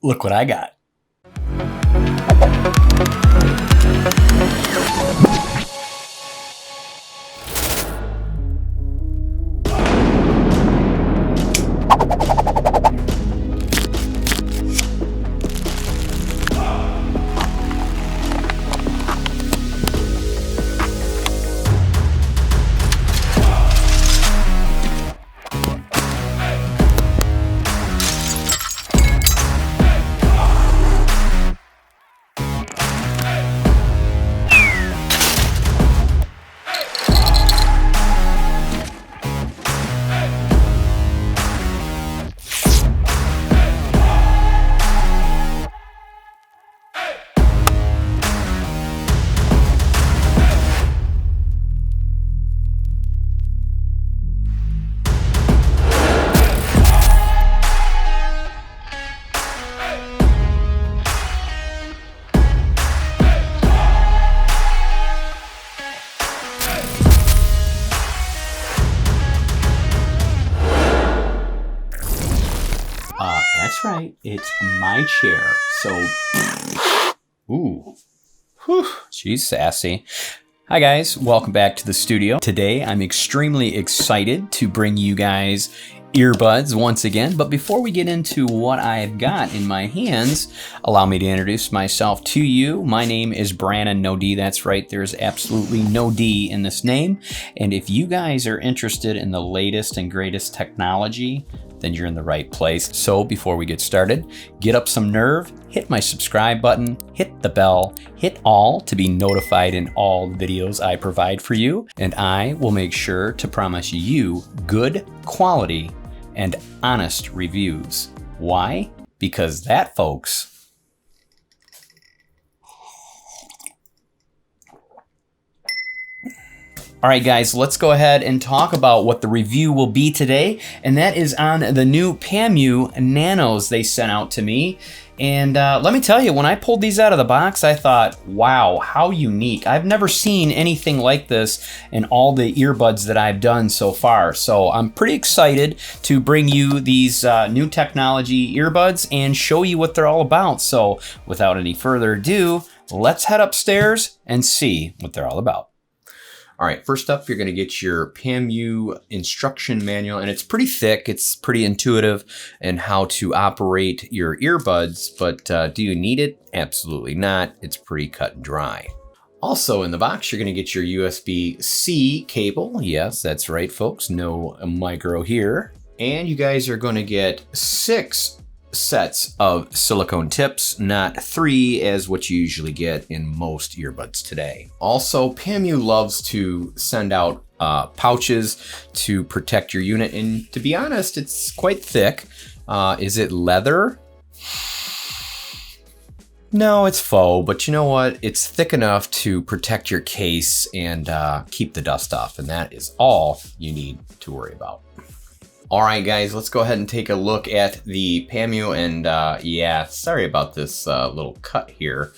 Look what I got. That's right, it's my chair. So, ooh, whew, she's sassy. Hi guys, welcome back to the studio. Today I'm extremely excited to bring you guys earbuds once again, but before we get into what I've got in my hands, allow me to introduce myself to you. My name is Brannon No D. That's right, there's absolutely no D in this name. And if you guys are interested in the latest and greatest technology, then you're in the right place. So before we get started, get up some nerve, hit my subscribe button, hit the bell, hit all to be notified in all the videos I provide for you. And I will make sure to promise you good quality and honest reviews. Why? Because that, folks, all right, guys, let's go ahead and talk about what the review will be today, and that is on the new Pamu Nanos they sent out to me. And let me tell you, when I pulled these out of the box, I thought, wow, how unique. I've never seen anything like this in all the earbuds that I've done so far. So I'm pretty excited to bring you these new technology earbuds and show you what they're all about. So without any further ado, let's head upstairs and see what they're all about. All right, first up, you're gonna get your Pamu instruction manual, and it's pretty thick, it's pretty intuitive in how to operate your earbuds, but do you need it? Absolutely not, it's pretty cut and dry. Also in the box, you're gonna get your USB-C cable. Yes, that's right, folks, no micro here. And you guys are gonna get 6 sets of silicone tips, not 3 as what you usually get in most earbuds today. Also, Pamu loves to send out pouches to protect your unit, and to be honest, it's quite thick. Is it leather? No, it's faux, but you know what? It's thick enough to protect your case and keep the dust off, and that is all you need to worry about. All right, guys, let's go ahead and take a look at the Pamu, and yeah, sorry about this little cut here.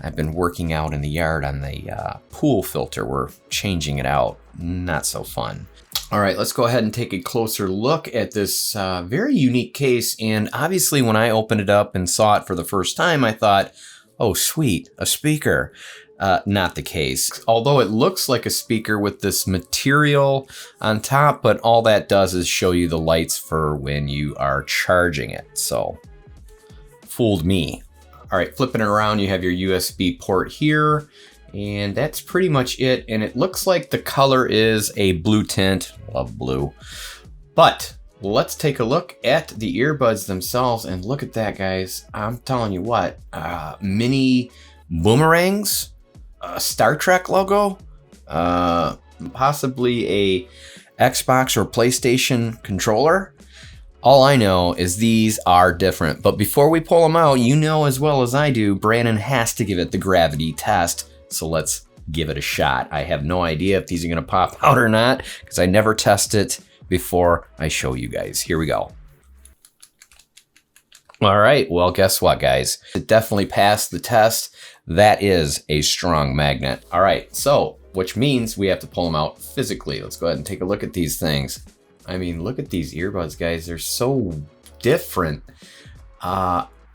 I've been working out in the yard on the pool filter. We're changing it out, not so fun. All right, let's go ahead and take a closer look at this very unique case, and obviously when I opened it up and saw it for the first time, I thought, oh sweet, a speaker. Not the case. Although it looks like a speaker with this material on top, but all that does is show you the lights for when you are charging it. So, fooled me. All right, flipping it around, you have your USB port here, and that's pretty much it. And it looks like the color is a blue tint. Love blue. But let's take a look at the earbuds themselves, and look at that, guys. I'm telling you what, mini boomerangs. A Star Trek logo, possibly a Xbox or PlayStation controller. All I know is these are different. But before we pull them out, you know as well as I do, Brannon has to give it the gravity test. So let's give it a shot. I have no idea if these are gonna pop out or not, because I never test it before I show you guys. Here we go. All right, well, guess what, guys? It definitely passed the test. That is a strong magnet. All right, so, which means we have to pull them out physically. Let's go ahead and take a look at these things. I mean, look at these earbuds, guys. They're so different.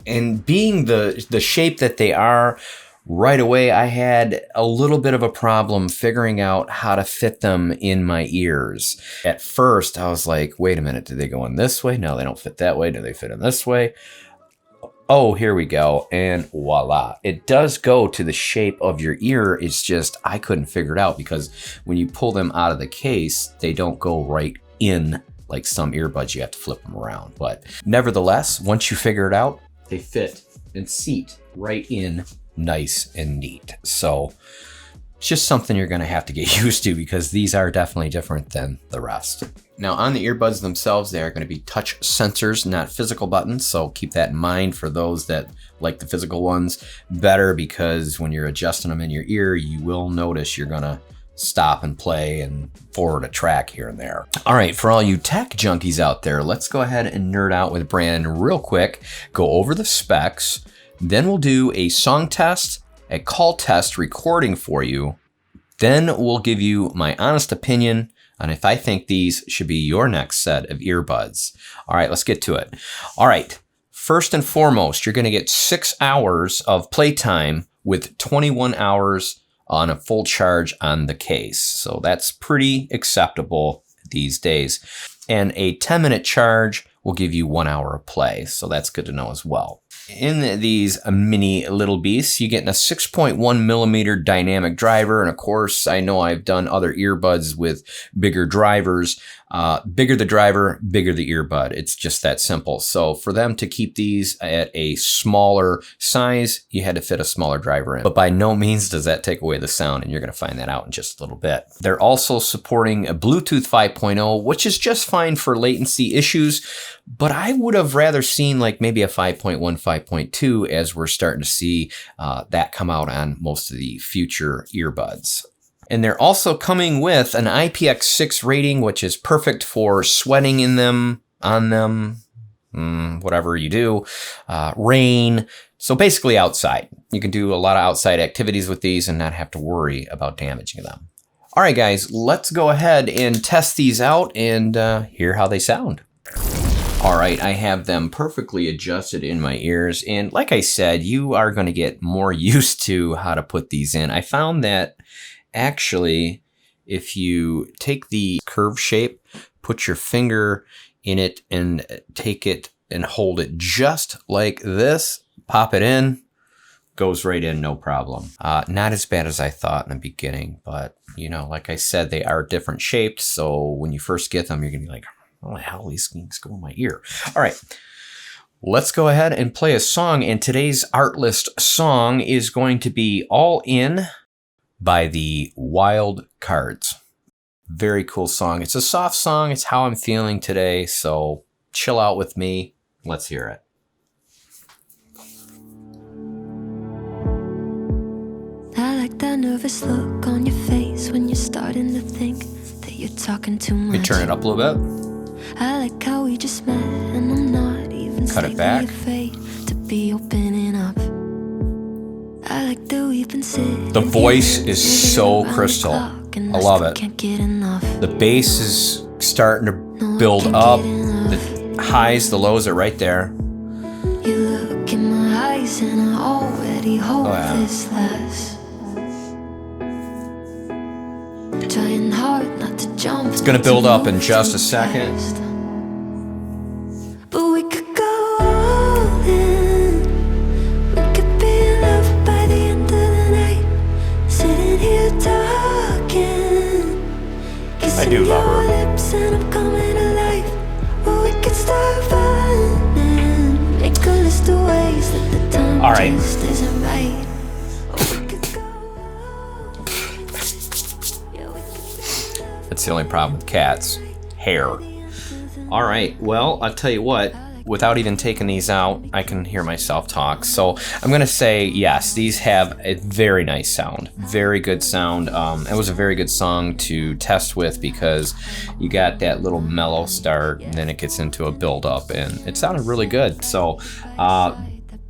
And being the shape that they are, right away I had a little bit of a problem figuring out how to fit them in my ears. At first I was like, wait a minute, do they go in this way? No, they don't fit that way. Do they fit in this way? Oh, here we go. And voila. It does go to the shape of your ear. It's just, I couldn't figure it out because when you pull them out of the case, they don't go right in like some earbuds. You have to flip them around. But nevertheless, once you figure it out, they fit and seat right in nice and neat. So it's just something you're going to have to get used to because these are definitely different than the rest. Now on the earbuds themselves, they are going to be touch sensors, not physical buttons. So keep that in mind for those that like the physical ones better, because when you're adjusting them in your ear, you will notice you're going to stop and play and forward a track here and there. All right, for all you tech junkies out there, let's go ahead and nerd out with Brannon real quick, go over the specs, then we'll do a song test, a call test recording for you. Then we'll give you my honest opinion on if I think these should be your next set of earbuds. All right, let's get to it. All right, first and foremost, you're gonna get 6 hours of playtime with 21 hours on a full charge on the case. So that's pretty acceptable these days. And a 10-minute charge will give you 1 hour of play. So that's good to know as well. In these mini little beasts, you get a 6.1 millimeter dynamic driver. And of course, I know I've done other earbuds with bigger drivers. Bigger the driver, bigger the earbud. It's just that simple. So for them to keep these at a smaller size, you had to fit a smaller driver in. But by no means does that take away the sound, and you're going to find that out in just a little bit. They're also supporting a Bluetooth 5.0, which is just fine for latency issues, but I would have rather seen like maybe a 5.1, 5.2 as we're starting to see that come out on most of the future earbuds. And they're also coming with an IPX6 rating, which is perfect for sweating in them, on them, whatever you do, rain. So basically outside. You can do a lot of outside activities with these and not have to worry about damaging them. All right, guys, let's go ahead and test these out and hear how they sound. All right, I have them perfectly adjusted in my ears. And like I said, you are going to get more used to how to put these in. I found that actually, if you take the curve shape, put your finger in it and take it and hold it just like this, pop it in, goes right in, no problem. Not as bad as I thought in the beginning, but you know, like I said, they are different shaped. So when you first get them, you're gonna be like, oh, the hell, these things go in my ear. All right. Let's go ahead and play a song. And today's ARTLIST song is going to be All In by the Wild Cards. Very cool song. It's a soft song. It's how I'm feeling today. So chill out with me. Let's hear it. I like that nervous look on your face when you're starting to think that you're talking too much. You turn it up a little bit. I like how we just met and I'm not even Cut it back. afraid to be opening up. I like that we've been sitting. The voice is so crystal. I love it. Can't get enough. The bass is starting to build up. The highs, the lows are right there. You look in my eyes and I already hope this lasts. Trying hard not to jump. It's gonna build up in just a second. But we could go all in. We could be in love by the end of the night. Sitting here talking. I do love her. Lips and I'm coming alive. Or we could start running. Make a list of ways that the time all right. just isn't right. Or we could go all in. Yeah, we could. That's the only problem with cats. Hair. All right, well, I'll tell you what, without even taking these out, I can hear myself talk. So I'm gonna say, yes, these have a very nice sound, very good sound. It was a very good song to test with because you got that little mellow start and then it gets into a build up and it sounded really good. So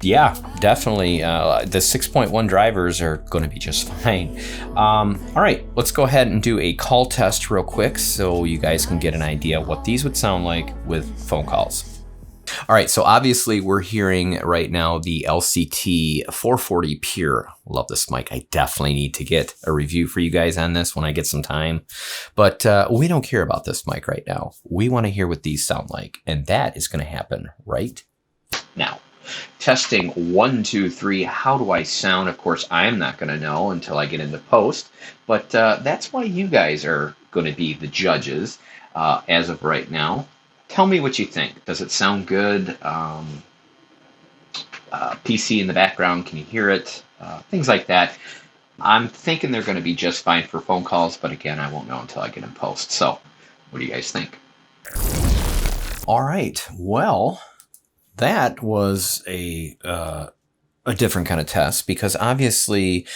yeah, definitely. The 6.1 drivers are going to be just fine. All right, let's go ahead and do a call test real quick so you guys can get an idea what these would sound like with phone calls. All right, so obviously we're hearing right now the LCT 440 Pure. Love this mic. I definitely need to get a review for you guys on this when I get some time. But we don't care about this mic right now. We want to hear what these sound like, and that is going to happen right now. Testing 1, 2, 3. How do I sound? Of course, I'm not going to know until I get into post, but that's why you guys are going to be the judges as of right now. Tell me what you think. Does it sound good? PC in the background, can you hear it? Things like that. I'm thinking they're going to be just fine for phone calls, but again, I won't know until I get in post. So, what do you guys think? All right. Well, that was a different kind of test because obviously,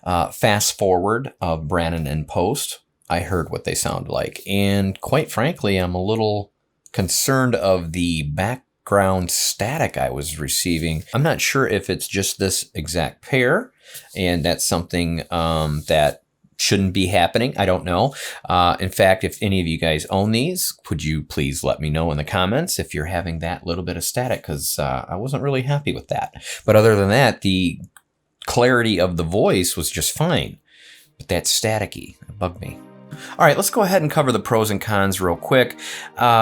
fast forward of Brannon in post, I heard what they sound like, and quite frankly, I'm a little concerned of the background static I was receiving. I'm not sure if it's just this exact pair, and that's something that shouldn't be happening. I don't know. In fact, if any of you guys own these, could you please let me know in the comments if you're having that little bit of static, because I wasn't really happy with that. But other than that, the clarity of the voice was just fine. But that's staticky. It bugged me. All right, let's go ahead and cover the pros and cons real quick.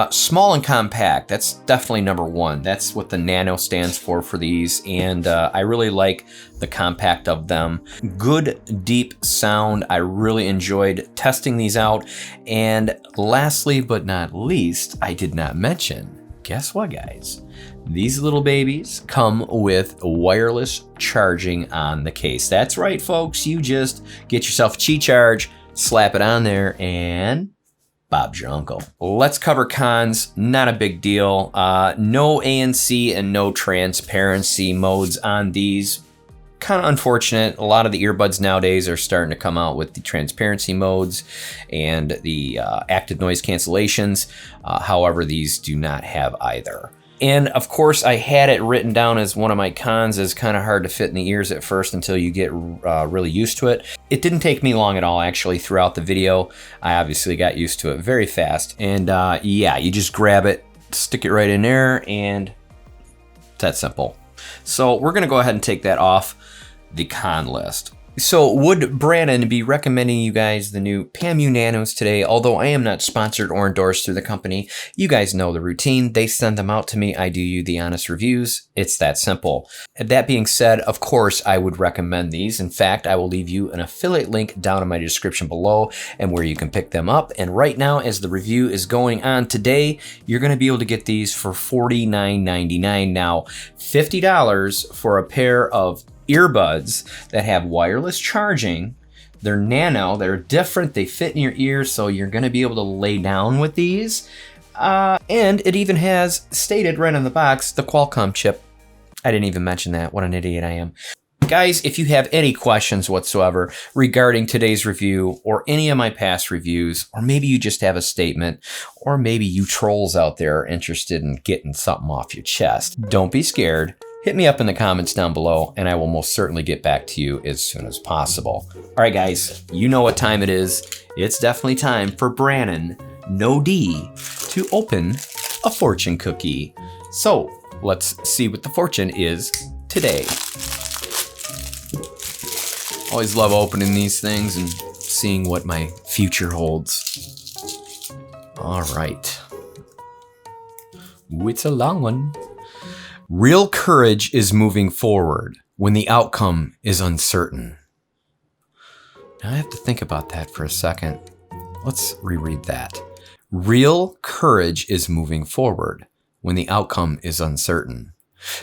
Small and compact, that's definitely number one. That's what the Nano stands for these, and I really like the compact of them. Good, deep sound. I really enjoyed testing these out. And lastly, but not least, I did not mention, guess what, guys? These little babies come with wireless charging on the case. That's right, folks. You just get yourself a Qi Charge, slap it on there, and Bob's your uncle. Let's cover cons. Not a big deal. No ANC and no transparency modes on these. Kind of unfortunate. A lot of the earbuds nowadays are starting to come out with the transparency modes and the active noise cancellations. However, these do not have either. And of course, I had it written down as one of my cons is kind of hard to fit in the ears at first until you get really used to it. It didn't take me long at all, actually, throughout the video. I obviously got used to it very fast. And yeah, you just grab it, stick it right in there, and it's that simple. So we're going to go ahead and take that off the con list. So would Brannon be recommending you guys the new Pamu Nanos today? Although I am not sponsored or endorsed through the company, you guys know the routine. They send them out to me. I do you the honest reviews. It's that simple. That being said, of course, I would recommend these. In fact, I will leave you an affiliate link down in my description below and where you can pick them up. And right now, as the review is going on today, you're going to be able to get these for $49.99. Now, $50 for a pair of earbuds that have wireless charging. They're nano, they're different, they fit in your ears, so you're going to be able to lay down with these. And it even has stated right on the box the Qualcomm chip. I didn't even mention that. What an idiot I am. Guys, if you have any questions whatsoever regarding today's review or any of my past reviews, or maybe you just have a statement, or maybe you trolls out there are interested in getting something off your chest, don't be scared. Hit me up in the comments down below, and I will most certainly get back to you as soon as possible. All right, guys, you know what time it is. It's definitely time for Brannon No to open a fortune cookie. So let's see what the fortune is today. Always love opening these things and seeing what my future holds. All right. Ooh, it's a long one. Real courage is moving forward when the outcome is uncertain. Now I have to think about that for a second. Let's reread that. Real courage is moving forward when the outcome is uncertain.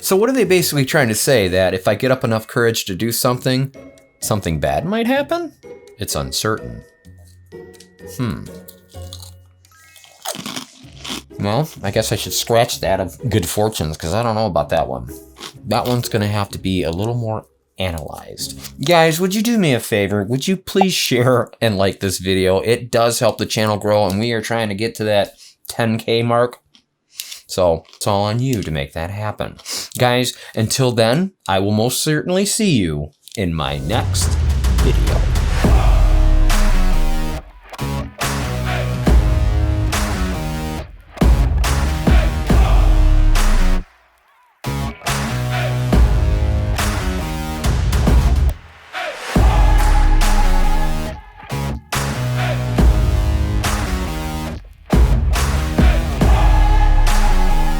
So what are they basically trying to say? That if I get up enough courage to do something, something bad might happen? It's uncertain. Well, I guess I should scratch that of good fortunes because I don't know about that one. That one's going to have to be a little more analyzed. Guys, would you do me a favor? Would you please share and like this video? It does help the channel grow, and we are trying to get to that 10K mark. So it's all on you to make that happen. Guys, until then, I will most certainly see you in my next video.